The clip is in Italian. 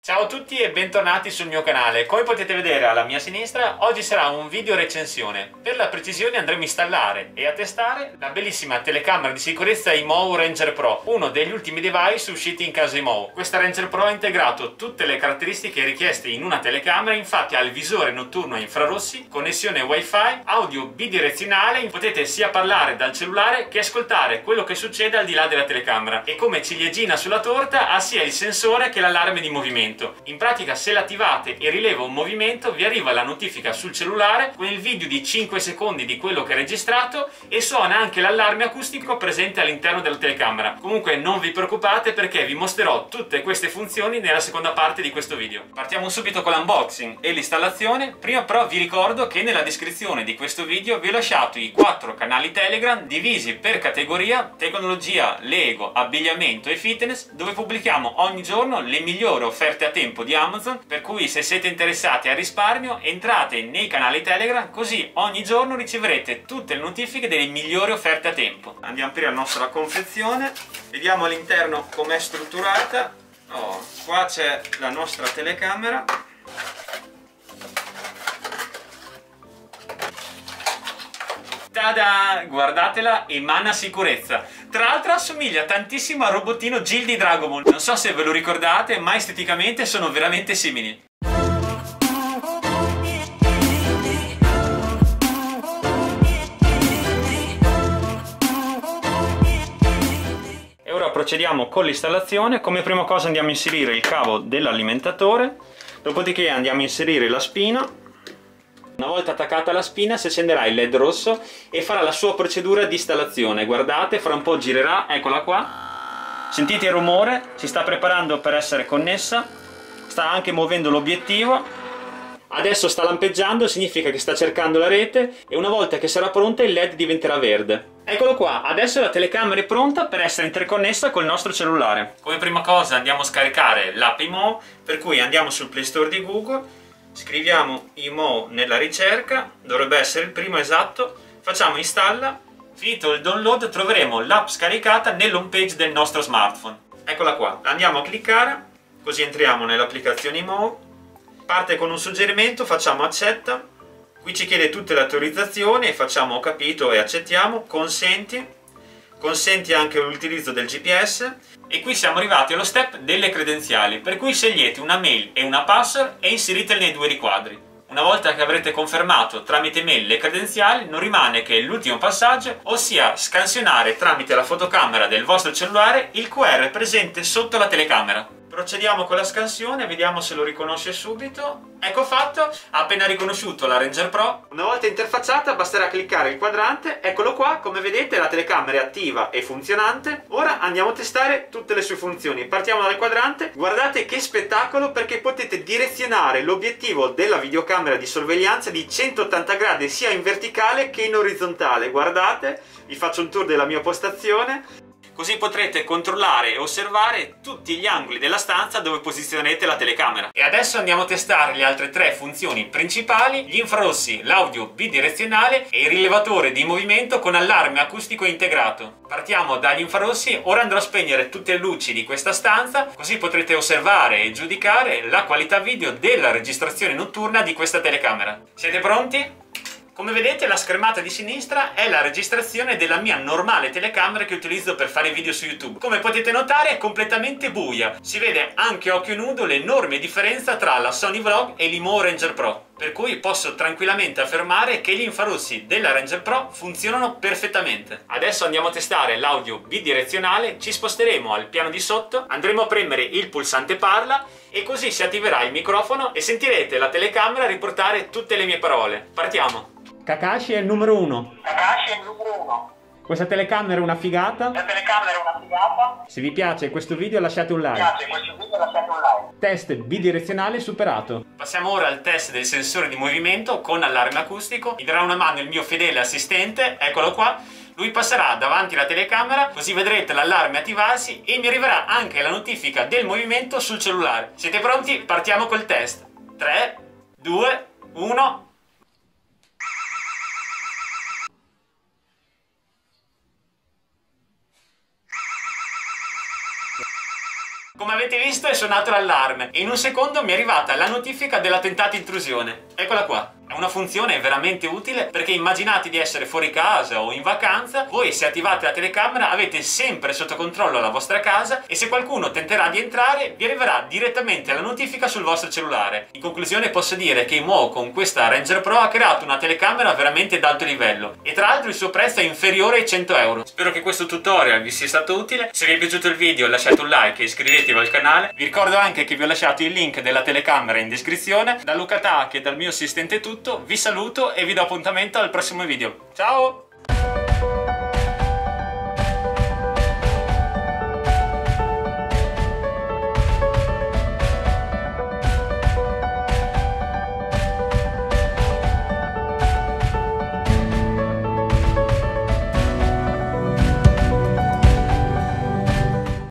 Ciao a tutti e bentornati sul mio canale. Come potete vedere alla mia sinistra, oggi sarà un video recensione. Per la precisione andremo a installare e a testare la bellissima telecamera di sicurezza IMOU Ranger Pro, uno degli ultimi device usciti in casa IMOU. Questa Ranger Pro ha integrato tutte le caratteristiche richieste in una telecamera, infatti ha il visore notturno a infrarossi, connessione wifi, audio bidirezionale, potete sia parlare dal cellulare che ascoltare quello che succede al di là della telecamera, e come ciliegina sulla torta ha sia il sensore che l'allarme di movimento. In pratica, se l'attivate e rileva un movimento, vi arriva la notifica sul cellulare con il video di 5 secondi di quello che è registrato e suona anche l'allarme acustico presente all'interno della telecamera. Comunque non vi preoccupate, perché vi mostrerò tutte queste funzioni nella seconda parte di questo video. Partiamo subito con l'unboxing e l'installazione. Prima però vi ricordo che nella descrizione di questo video vi ho lasciato i 4 canali Telegram divisi per categoria: tecnologia, Lego, abbigliamento e fitness, dove pubblichiamo ogni giorno le migliori offerte a tempo di Amazon, per cui se siete interessati al risparmio entrate nei canali Telegram, così ogni giorno riceverete tutte le notifiche delle migliori offerte a tempo. Andiamo a aprire la nostra confezione, vediamo all'interno com'è strutturata. Qua c'è la nostra telecamera. Tada! Guardatela, emana sicurezza. Tra l'altro assomiglia tantissimo al robottino Jill di Dragon Ball. Non so se ve lo ricordate, ma esteticamente sono veramente simili. E ora procediamo con l'installazione. Come prima cosa andiamo a inserire il cavo dell'alimentatore, dopodiché andiamo a inserire la spina. Una volta attaccata la spina si accenderà il LED rosso e farà la sua procedura di installazione. Guardate, fra un po' girerà, eccola qua. Sentite il rumore, si sta preparando per essere connessa, sta anche muovendo l'obiettivo. Adesso sta lampeggiando, significa che sta cercando la rete, e una volta che sarà pronta il LED diventerà verde. Eccolo qua, adesso la telecamera è pronta per essere interconnessa col nostro cellulare. Come prima cosa andiamo a scaricare l'app IMOU, per cui andiamo sul Play Store di Google. Scriviamo IMOU nella ricerca, dovrebbe essere il primo esatto, facciamo installa. Finito il download troveremo l'app scaricata nell'home page del nostro smartphone. Eccola qua, andiamo a cliccare, così entriamo nell'applicazione IMOU. Parte con un suggerimento, facciamo accetta, qui ci chiede tutte le autorizzazioni e facciamo ho capito e accettiamo, consenti anche l'utilizzo del GPS. E qui siamo arrivati allo step delle credenziali, per cui scegliete una mail e una password e inseritele nei due riquadri. Una volta che avrete confermato tramite mail le credenziali, non rimane che l'ultimo passaggio, ossia scansionare tramite la fotocamera del vostro cellulare il QR presente sotto la telecamera. Procediamo con la scansione, vediamo se lo riconosce subito. Ecco fatto, ha appena riconosciuto la Ranger Pro. Una volta interfacciata basterà cliccare il quadrante, eccolo qua, come vedete la telecamera è attiva e funzionante. Ora andiamo a testare tutte le sue funzioni. Partiamo dal quadrante, guardate che spettacolo, perché potete direzionare l'obiettivo della videocamera di sorveglianza di 180 gradi sia in verticale che in orizzontale. Guardate, vi faccio un tour della mia postazione. Così potrete controllare e osservare tutti gli angoli della stanza dove posizionerete la telecamera. E adesso andiamo a testare le altre tre funzioni principali: gli infrarossi, l'audio bidirezionale e il rilevatore di movimento con allarme acustico integrato. Partiamo dagli infrarossi, ora andrò a spegnere tutte le luci di questa stanza, così potrete osservare e giudicare la qualità video della registrazione notturna di questa telecamera. Siete pronti? Come vedete, la schermata di sinistra è la registrazione della mia normale telecamera che utilizzo per fare video su YouTube. Come potete notare è completamente buia, si vede anche a occhio nudo l'enorme differenza tra la Sony Vlog e l'IMOU Ranger Pro, per cui posso tranquillamente affermare che gli infrarossi della Ranger Pro funzionano perfettamente. Adesso andiamo a testare l'audio bidirezionale, ci sposteremo al piano di sotto, andremo a premere il pulsante parla e così si attiverà il microfono e sentirete la telecamera riportare tutte le mie parole. Partiamo! Kakashi è il numero 1. Kakashi è il numero 1. Questa telecamera è una figata. La telecamera è una figata. Se vi piace questo video lasciate un like. Lasciate un like. Test bidirezionale superato. Passiamo ora al test del sensore di movimento con allarme acustico. Mi darà una mano il mio fedele assistente, eccolo qua. Lui passerà davanti alla telecamera, così vedrete l'allarme attivarsi e mi arriverà anche la notifica del movimento sul cellulare. Siete pronti? Partiamo col test. 3, 2, 1... Come avete visto è suonato l'allarme e in un secondo mi è arrivata la notifica della tentata intrusione. Eccola qua. È una funzione veramente utile perché immaginate di essere fuori casa o in vacanza, voi se attivate la telecamera avete sempre sotto controllo la vostra casa e se qualcuno tenterà di entrare vi arriverà direttamente la notifica sul vostro cellulare. In conclusione posso dire che Mo con questa Ranger Pro ha creato una telecamera veramente d'alto livello e tra l'altro il suo prezzo è inferiore ai 100 euro. Spero che questo tutorial vi sia stato utile, se vi è piaciuto il video lasciate un like e iscrivetevi al canale. Vi ricordo anche che vi ho lasciato il link della telecamera in descrizione. Da Luca Tac e dal mio assistente è tutto, vi saluto e vi do appuntamento al prossimo video. Ciao!